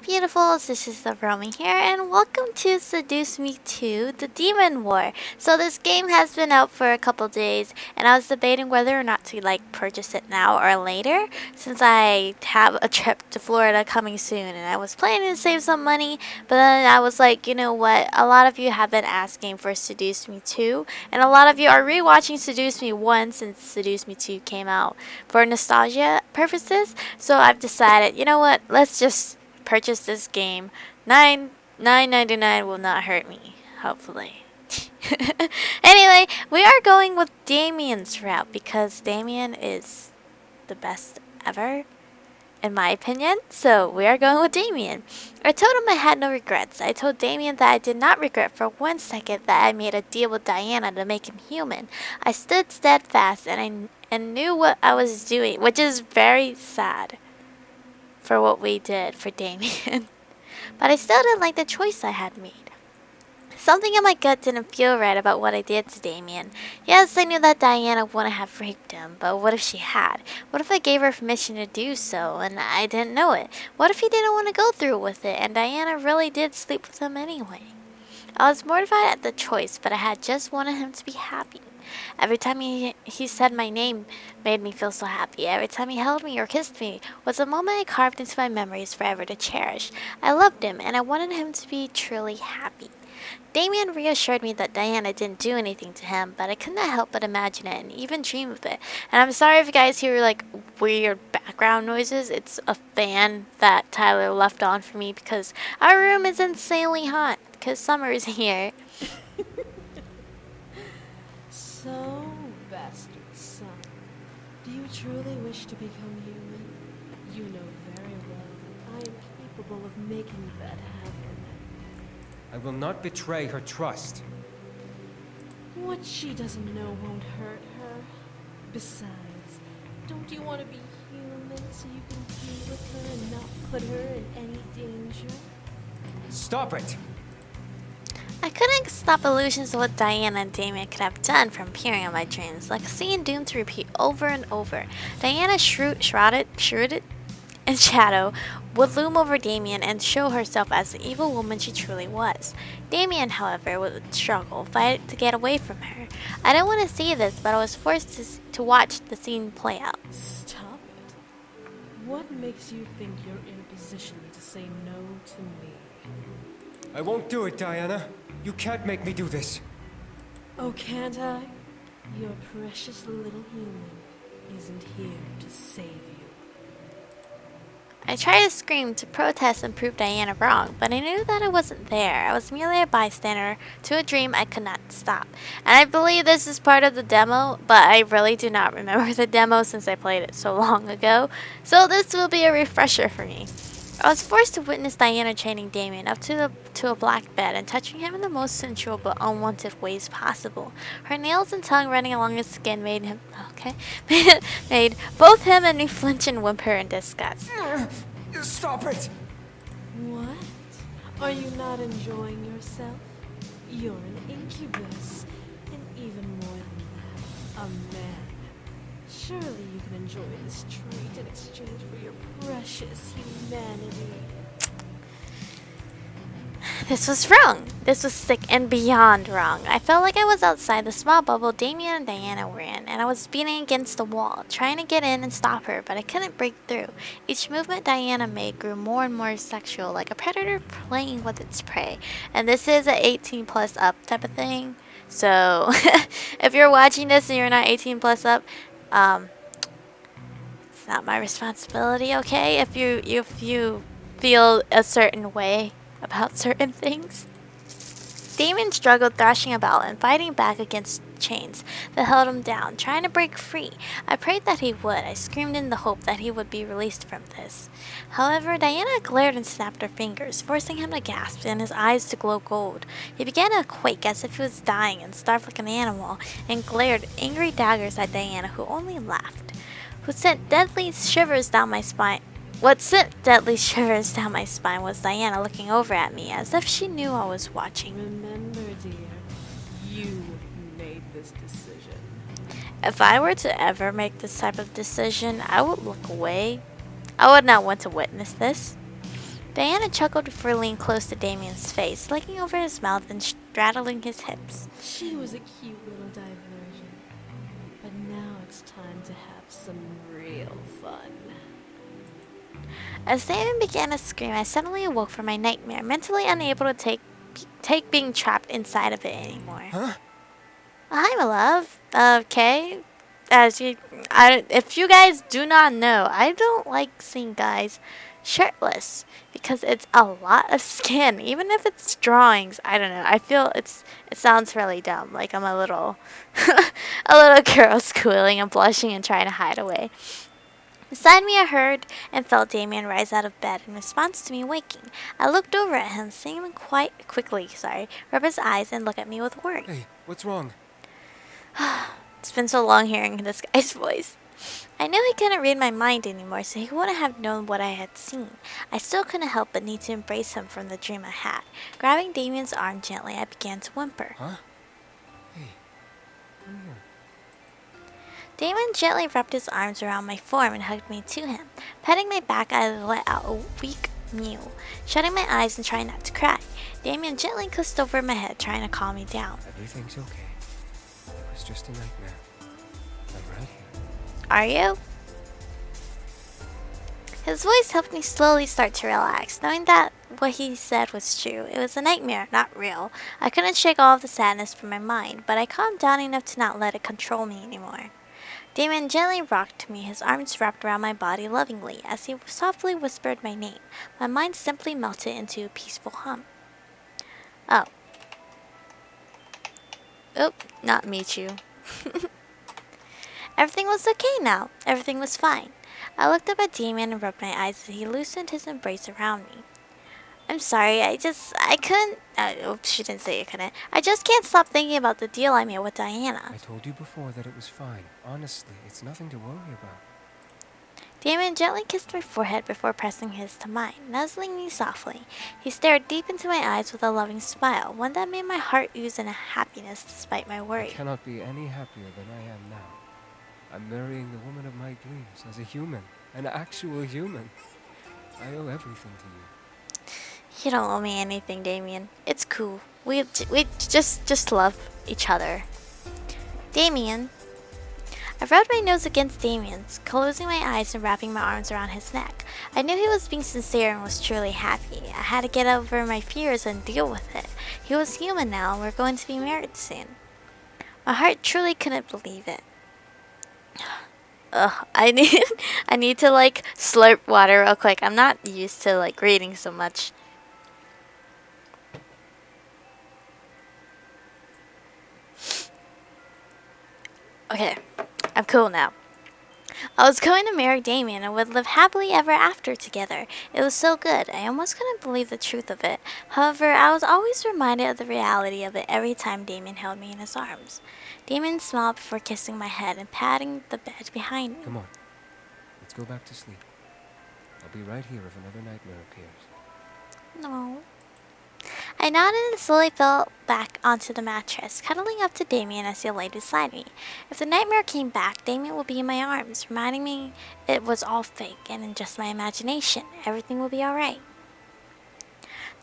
beautifuls, this is Aromie here, and welcome to Seduce Me 2, The Demon War. So this game has been out for a couple days, and I was debating whether or not to purchase it now or later, since I have a trip to Florida coming soon, and I was planning to save some money, but then I was like, you know what, a lot of you have been asking for Seduce Me 2, and a lot of you are rewatching Seduce Me 1 since Seduce Me 2 came out for nostalgia purposes, so I've decided, you know what, let's just purchase this game. $9.99 will not hurt me, hopefully. Anyway, we are going with Damien's route because Damien is the best ever, in my opinion. So we are going with Damien. I told him I had no regrets. I told Damien that I did not regret for 1 second that I made a deal with Diana to make him human. I stood steadfast and knew what I was doing, which is very sad for what we did for Damien. But I still didn't like the choice I had made. Something in my gut didn't feel right about what I did to Damien. Yes, I knew that Diana wouldn't have raped him, but what if she had? What if I gave her permission to do so and I didn't know it? What if he didn't want to go through with it and Diana really did sleep with him anyway? I was mortified at the choice, but I had just wanted him to be happy. Every time he said my name made me feel so happy. Every time he held me or kissed me was a moment I carved into my memories forever to cherish. I loved him, and I wanted him to be truly happy. Damien reassured me that Diana didn't do anything to him, but I could not help but imagine it and even dream of it. And I'm sorry if you guys hear weird background noises. It's a fan that Tyler left on for me because our room is insanely hot because summer is here. So, bastard son, do you truly wish to become human? You know very well that I am capable of making that happen. I will not betray her trust. What she doesn't know won't hurt her. Besides, don't you want to be human so you can be with her and not put her in any danger? Stop it! I couldn't stop illusions of what Diana and Damien could have done from appearing in my dreams, like a scene doomed to repeat over and over. Diana, shrouded in shadow, would loom over Damien and show herself as the evil woman she truly was. Damien, however, would struggle, fight to get away from her. I didn't want to see this, but I was forced to watch the scene play out. Stop it. What makes you think you're in a position to say no to me? I won't do it, Diana. You can't make me do this. Oh, can't I? Your precious little human isn't here to save you. I tried to scream to protest and prove Diana wrong, but I knew that I wasn't there. I was merely a bystander to a dream I could not stop. And I believe this is part of the demo, but I really do not remember the demo since I played it so long ago. So this will be a refresher for me. I was forced to witness Diana chaining Damien up to a black bed and touching him in the most sensual but unwanted ways possible. Her nails and tongue running along his skin made both him and me flinch and whimper in disgust. Stop it! What? Are you not enjoying yourself? You're an incubus, and even more than that, a man. Surely you can enjoy this treat in exchange for your precious humanity. This was wrong. This was sick and beyond wrong. I felt like I was outside the small bubble Damien and Diana were in, and I was beating against the wall, trying to get in and stop her, but I couldn't break through. Each movement Diana made grew more and more sexual, like a predator playing with its prey. And this is a 18 plus up type of thing. So if you're watching this and you're not 18 plus up, it's not my responsibility, okay? If you feel a certain way about certain things. Damien struggled, thrashing about and fighting back against chains that held him down, trying to break free. I prayed that he would. I screamed in the hope that he would be released from this. However, Diana glared and snapped her fingers, forcing him to gasp and his eyes to glow gold. He began to quake as if he was dying and starved like an animal, and glared angry daggers at Diana, who only laughed. What sent deadly shivers down my spine was Diana looking over at me as if she knew I was watching. Remember, dear, you made this decision. If I were to ever make this type of decision, I would look away. I would not want to witness this. Diana chuckled before leaning close to Damien's face, licking over his mouth and straddling his hips. She was a cute little diversion. But now it's time to have some real fun. As Damien began to scream, I suddenly awoke from my nightmare, mentally unable to take being trapped inside of it anymore. Huh? Hi, my love. Okay. If you guys do not know, I don't like seeing guys shirtless because it's a lot of skin. Even if it's drawings, I don't know. I feel it sounds really dumb. Like I'm a little a little girl squealing and blushing and trying to hide away. Beside me, I heard and felt Damien rise out of bed in response to me waking. I looked over at him, seeing him quite quickly, rub his eyes and look at me with worry. Hey, what's wrong? It's been so long hearing this guy's voice. I knew he couldn't read my mind anymore, so he wouldn't have known what I had seen. I still couldn't help but need to embrace him from the dream I had. Grabbing Damien's arm gently, I began to whimper. Huh? Hey, come here. Damien gently wrapped his arms around my form and hugged me to him. Petting my back, I let out a weak mew, shutting my eyes and trying not to cry. Damien gently kissed over my head, trying to calm me down. Everything's okay. It was just a nightmare. I'm right here. Are you? His voice helped me slowly start to relax, knowing that what he said was true. It was a nightmare, not real. I couldn't shake all of the sadness from my mind, but I calmed down enough to not let it control me anymore. Damien gently rocked me, his arms wrapped around my body lovingly. As he softly whispered my name, my mind simply melted into a peaceful hum. Oh. Oop, not Michu. Everything was okay now. Everything was fine. I looked up at Damien and rubbed my eyes as he loosened his embrace around me. I'm sorry, I couldn't. Oops, she didn't say I couldn't. I just can't stop thinking about the deal I made with Diana. I told you before that it was fine. Honestly, it's nothing to worry about. Damien gently kissed my forehead before pressing his to mine, nuzzling me softly. He stared deep into my eyes with a loving smile, one that made my heart ooze in happiness despite my worry. I cannot be any happier than I am now. I'm marrying the woman of my dreams as a human, an actual human. I owe everything to you. You don't owe me anything, Damien. It's cool. We just love each other. Damien. I rubbed my nose against Damien's, closing my eyes and wrapping my arms around his neck. I knew he was being sincere and was truly happy. I had to get over my fears and deal with it. He was human now, and we're going to be married soon. My heart truly couldn't believe it. Ugh, I need to like slurp water real quick. I'm not used to like reading so much. Okay, I'm cool now. I was going to marry Damien and would live happily ever after together. It was so good, I almost couldn't believe the truth of it. However, I was always reminded of the reality of it every time Damien held me in his arms. Damien smiled before kissing my head and patting the bed behind me. Come on. Let's go back to sleep. I'll be right here if another nightmare appears. No. I nodded and slowly fell back onto the mattress, cuddling up to Damien as he lay beside me. If the nightmare came back, Damien would be in my arms, reminding me it was all fake and in just my imagination. Everything would be alright.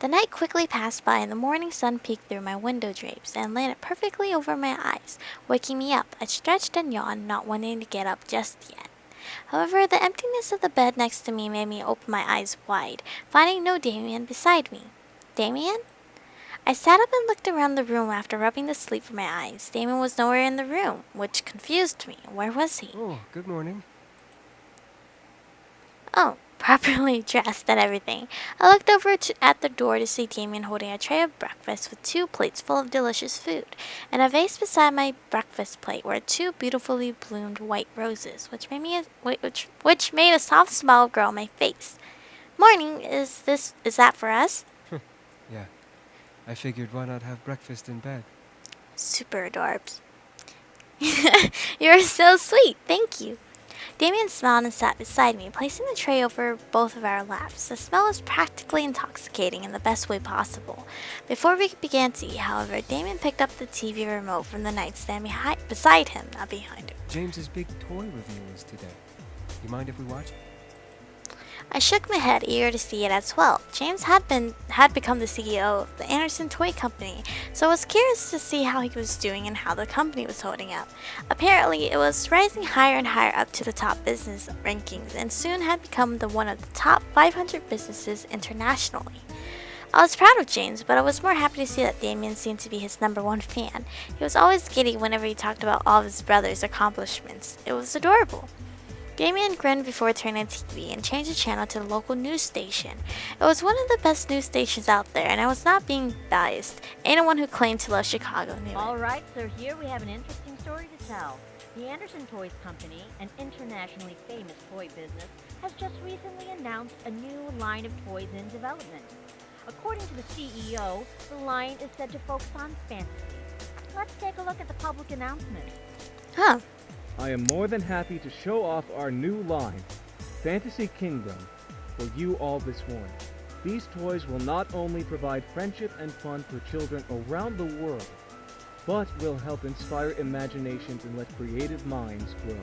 The night quickly passed by and the morning sun peeked through my window drapes and landed perfectly over my eyes, waking me up. I stretched and yawned, not wanting to get up just yet. However, the emptiness of the bed next to me made me open my eyes wide, finding no Damien beside me. Damien? I sat up and looked around the room after rubbing the sleep from my eyes. Damien was nowhere in the room, which confused me. Where was he? Oh, good morning. Oh, properly dressed and everything. I looked over at the door to see Damien holding a tray of breakfast with 2 plates full of delicious food. And a vase beside my breakfast plate were 2 beautifully bloomed white roses, which made a soft smile grow on my face. Morning, is that for us? Yeah. I figured why not have breakfast in bed? Super adorbs. You're so sweet, thank you. Damien smiled and sat beside me, placing the tray over both of our laps. The smell was practically intoxicating in the best way possible. Before we began to eat, however, Damien picked up the TV remote from the nightstand beside him, not behind him. James's big toy reveal is today. You mind if we watch it? I shook my head, eager to see it as well. James had become the CEO of the Anderson Toy Company, so I was curious to see how he was doing and how the company was holding up. Apparently, it was rising higher and higher up to the top business rankings, and soon had become one of the top 500 businesses internationally. I was proud of James, but I was more happy to see that Damien seemed to be his #1 fan. He was always giddy whenever he talked about all of his brother's accomplishments. It was adorable. Damien grinned before turning the TV and changed the channel to the local news station. It was one of the best news stations out there, and I was not being biased. Anyone who claimed to love Chicago knew it. Alright, so here we have an interesting story to tell. The Anderson Toys Company, an internationally famous toy business, has just recently announced a new line of toys in development. According to the CEO, the line is said to focus on fantasy. Let's take a look at the public announcement. Huh. I am more than happy to show off our new line, Fantasy Kingdom, for you all this morning. These toys will not only provide friendship and fun for children around the world, but will help inspire imaginations and let creative minds grow.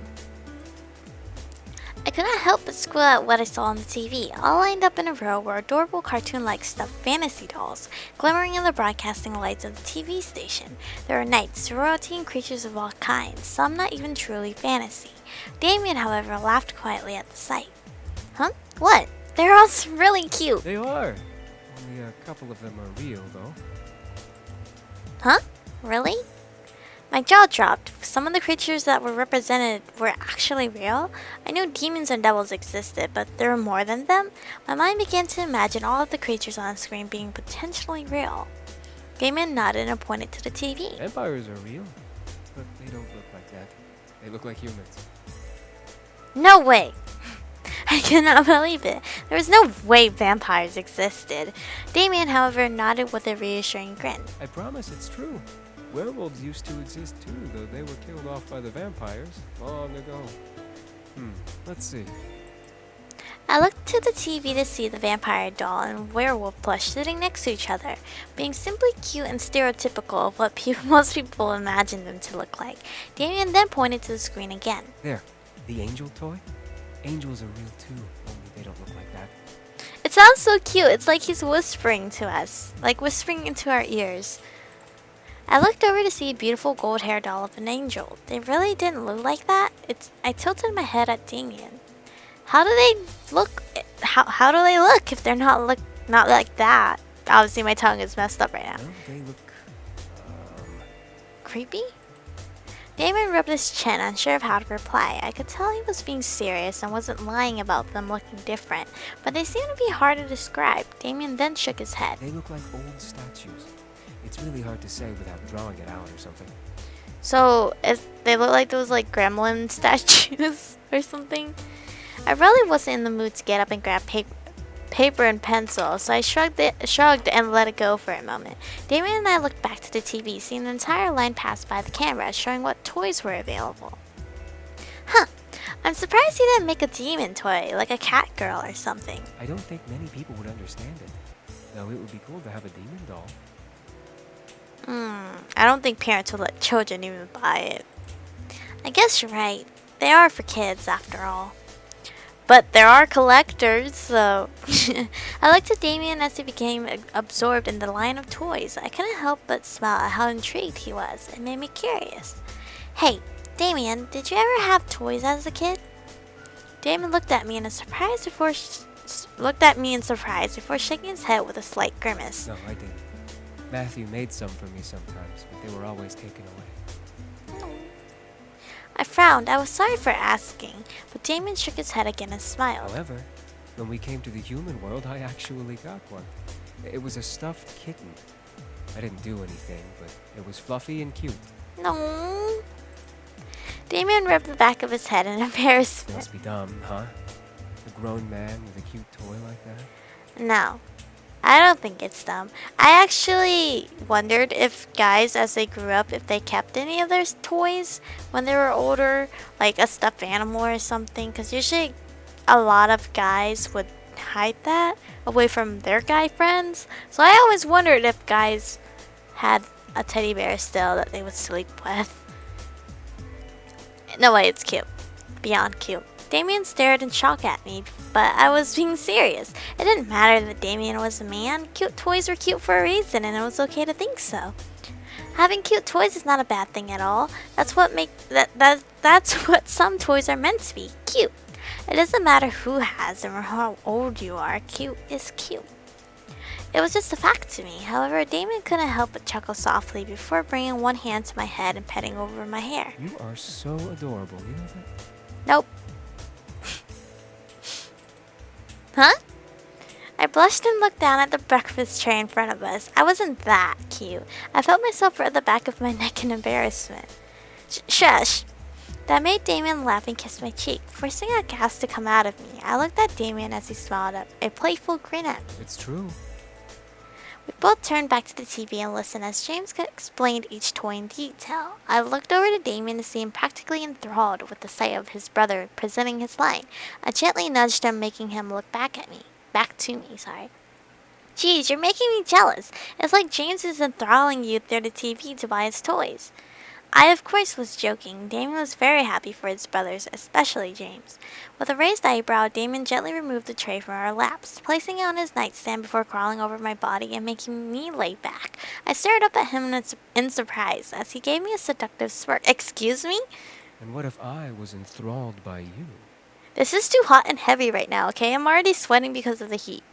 I could not help but squeal at what I saw on the TV. All lined up in a row were adorable cartoon-like stuffed fantasy dolls, glimmering in the broadcasting lights of the TV station. There were knights, royalty, and creatures of all kinds, some not even truly fantasy. Damien, however, laughed quietly at the sight. Huh? What? They're all really cute. They are. Only a couple of them are real, though. Huh? Really? My jaw dropped. Some of the creatures that were represented were actually real. I knew demons and devils existed, but there were more than them. My mind began to imagine all of the creatures on the screen being potentially real. Damien nodded and pointed to the TV. Vampires are real, but they don't look like that. They look like humans. No way! I could not believe it. There was no way vampires existed. Damien, however, nodded with a reassuring grin. I promise it's true. Werewolves used to exist too, though they were killed off by the vampires long ago. Let's see. I looked to the TV to see the vampire doll and werewolf plush sitting next to each other, being simply cute and stereotypical of what most people imagine them to look like. Damien then pointed to the screen again. There, the angel toy? Angels are real too, only they don't look like that. It sounds so cute. It's like he's whispering to us, like whispering into our ears. I looked over to see a beautiful gold hair doll of an angel. They really didn't look like that. I tilted my head at Damien. How do they look? How do they look if they're not like that? Obviously, my tongue is messed up right now. Well, they look Creepy? Damien rubbed his chin, unsure of how to reply. I could tell he was being serious and wasn't lying about them looking different, but they seemed to be hard to describe. Damien then shook his head. They look like old statues. It's really hard to say without drawing it out or something. So, they look like those like gremlin statues or something. I really wasn't in the mood to get up and grab paper and pencil, so I shrugged and let it go for a moment. Damien and I looked back to the TV, seeing the entire line pass by the camera, showing what toys were available. Huh. I'm surprised he didn't make a demon toy, like a cat girl or something. I don't think many people would understand it. Though it would be cool to have a demon doll. I don't think parents would let children even buy it. I guess you're right. They are for kids, after all. But there are collectors, so... I looked at Damien as he became absorbed in the line of toys. I couldn't help but smile at how intrigued he was. It made me curious. Hey, Damien, did you ever have toys as a kid? Damien looked at me in surprise before shaking his head with a slight grimace. No, I didn't. Matthew made some for me sometimes, but they were always taken away. I frowned. I was sorry for asking, but Damien shook his head again and smiled. However, when we came to the human world, I actually got one. It was a stuffed kitten. I didn't do anything, but it was fluffy and cute. No. Damien rubbed the back of his head in embarrassment. Must be dumb, huh? A grown man with a cute toy like that? No. I don't think it's dumb. I actually wondered if guys, as they grew up, if they kept any of their toys when they were older, like a stuffed animal or something, because usually a lot of guys would hide that away from their guy friends. So I always wondered if guys had a teddy bear still that they would sleep with. No way, it's cute. Beyond cute. Damien stared in shock at me, but I was being serious. It didn't matter that Damien was a man. Cute toys were cute for a reason, and it was okay to think so. Having cute toys is not a bad thing at all. That's what some toys are meant to be, cute. It doesn't matter who has them or how old you are, cute is cute. It was just a fact to me. However, Damien couldn't help but chuckle softly before bringing one hand to my head and petting over my hair. You are so adorable, you know that? Nope. Huh? I blushed and looked down at the breakfast tray in front of us. I wasn't that cute. I felt myself at the back of my neck in embarrassment. Shush! That made Damien laugh and kiss my cheek, forcing a gasp to come out of me. I looked at Damien as he smiled up, a playful grin at me. It's true. We both turned back to the TV and listened as James explained each toy in detail. I looked over to Damien to see him practically enthralled with the sight of his brother presenting his line. I gently nudged him, making him look back to me. Geez, you're making me jealous. It's like James is enthralling you through the TV to buy his toys. I, of course, was joking. Damien was very happy for his brothers, especially James. With a raised eyebrow, Damien gently removed the tray from our laps, placing it on his nightstand before crawling over my body and making me lay back. I stared up at him in surprise as he gave me a seductive smirk. Excuse me? And what if I was enthralled by you? This is too hot and heavy right now, okay? I'm already sweating because of the heat.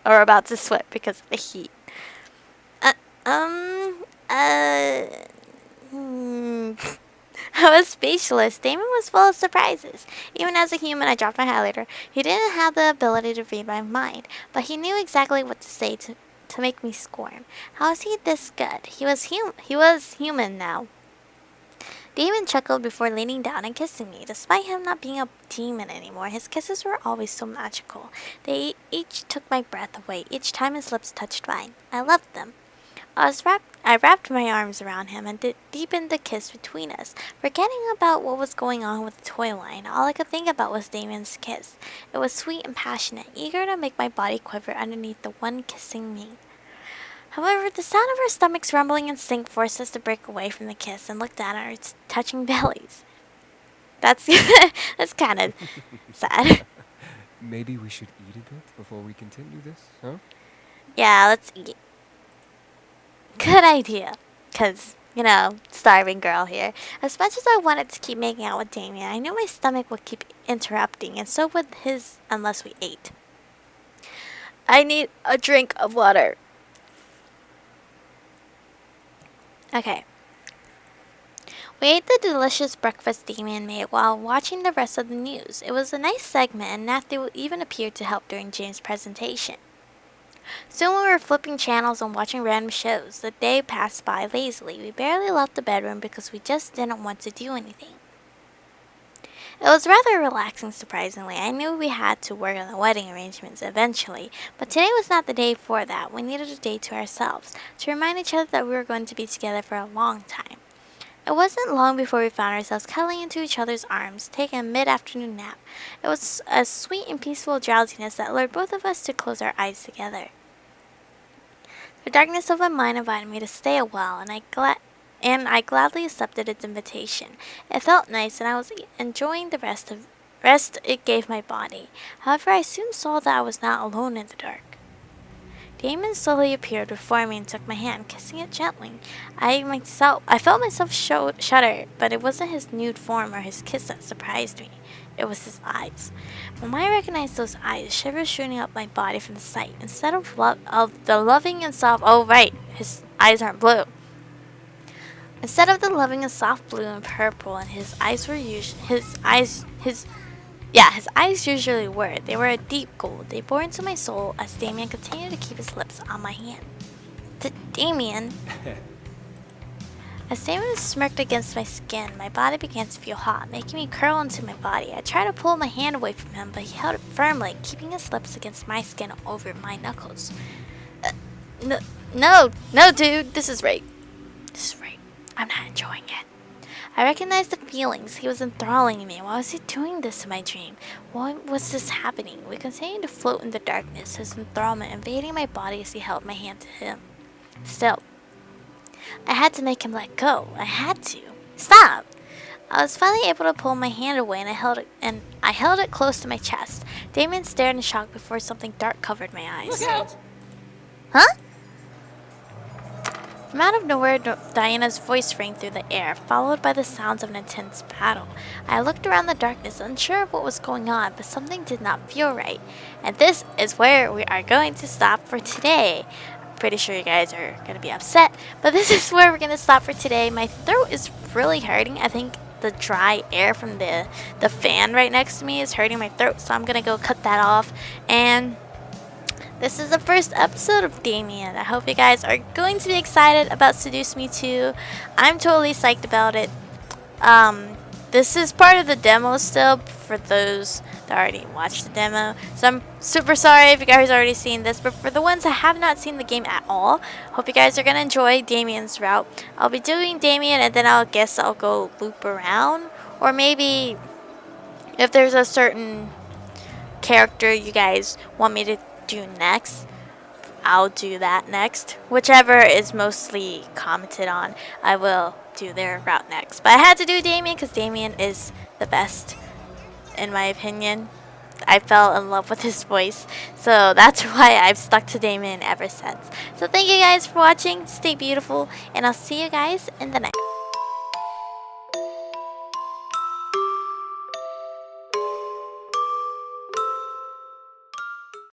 Or about to sweat because of the heat. I was speechless. Damon was full of surprises. Even as a human, I dropped my highlighter. He didn't have the ability to read my mind, but he knew exactly what to say to make me squirm. How is he this good? He was human now. Damon chuckled before leaning down and kissing me. Despite him not being a demon anymore, his kisses were always so magical. They each took my breath away each time his lips touched mine. I loved them. I wrapped my arms around him and deepened the kiss between us, forgetting about what was going on with the toy line. All I could think about was Damien's kiss. It was sweet and passionate, eager to make my body quiver underneath the one kissing me. However, the sound of our stomachs rumbling in sync forced us to break away from the kiss and look down at our touching bellies. That's kind of sad. Maybe we should eat a bit before we continue this, huh? Yeah, let's eat. Good idea. Because, starving girl here. As much as I wanted to keep making out with Damien, I knew my stomach would keep interrupting, and so would his unless we ate. I need a drink of water. Okay. We ate the delicious breakfast Damien made while watching the rest of the news. It was a nice segment, and Matthew even appeared to help during James' presentation. Soon we were flipping channels and watching random shows. The day passed by lazily. We barely left the bedroom because we just didn't want to do anything. It was rather relaxing, surprisingly. I knew we had to work on the wedding arrangements eventually, but today was not the day for that. We needed a day to ourselves, to remind each other that we were going to be together for a long time. It wasn't long before we found ourselves cuddling into each other's arms, taking a mid-afternoon nap. It was a sweet and peaceful drowsiness that lured both of us to close our eyes together. The darkness of my mind invited me to stay a while, and I gladly accepted its invitation. It felt nice, and I was enjoying the rest it gave my body. However, I soon saw that I was not alone in the dark. Damon slowly appeared before me and took my hand, kissing it gently. I felt myself shudder, but it wasn't his nude form or his kiss that surprised me. It was his eyes. When I recognized those eyes, shivers shooting up my body from the sight. Instead of the loving and soft, oh right, his eyes aren't blue. Instead of the loving and soft blue and purple, and his eyes usually were. They were a deep gold. They bore into my soul as Damien continued to keep his lips on my hand. Damien. As Damien smirked against my skin, my body began to feel hot, making me curl into my body. I tried to pull my hand away from him, but he held it firmly, keeping his lips against my skin over my knuckles. No, dude, this is rape. I'm not enjoying it. I recognized the feelings. He was enthralling me. Why was he doing this in my dream? Why was this happening? We continued to float in the darkness, his enthrallment invading my body as he held my hand to him. Still, I had to make him let go. I had to. Stop! I was finally able to pull my hand away, and I held it close to my chest. Damien stared in shock before something dark covered my eyes. Look out! Huh? From out of nowhere, Diana's voice rang through the air, followed by the sounds of an intense battle. I looked around the darkness, unsure of what was going on, but something did not feel right. And this is where we are going to stop for today. Pretty sure you guys are going to be upset, but this is where we're going to stop for today. My throat is really hurting. I think the dry air from the fan right next to me is hurting my throat, so I'm going to go cut that off. And this is the first episode of Damien. I hope you guys are going to be excited about Seduce Me 2. I'm totally psyched about it. This is part of the demo still for those that already watched the demo. So I'm super sorry if you guys already seen this, but for the ones that have not seen the game at all, hope you guys are going to enjoy Damien's route. I'll be doing Damien, and then I'll go loop around. Or maybe if there's a certain character you guys want me to do next, I'll do that next. Whichever is mostly commented on, I will do their route next. But I had to do Damien because Damien is the best in my opinion. I fell in love with his voice, so that's why I've stuck to Damien ever since. So thank you guys for watching. Stay beautiful, and I'll see you guys in the next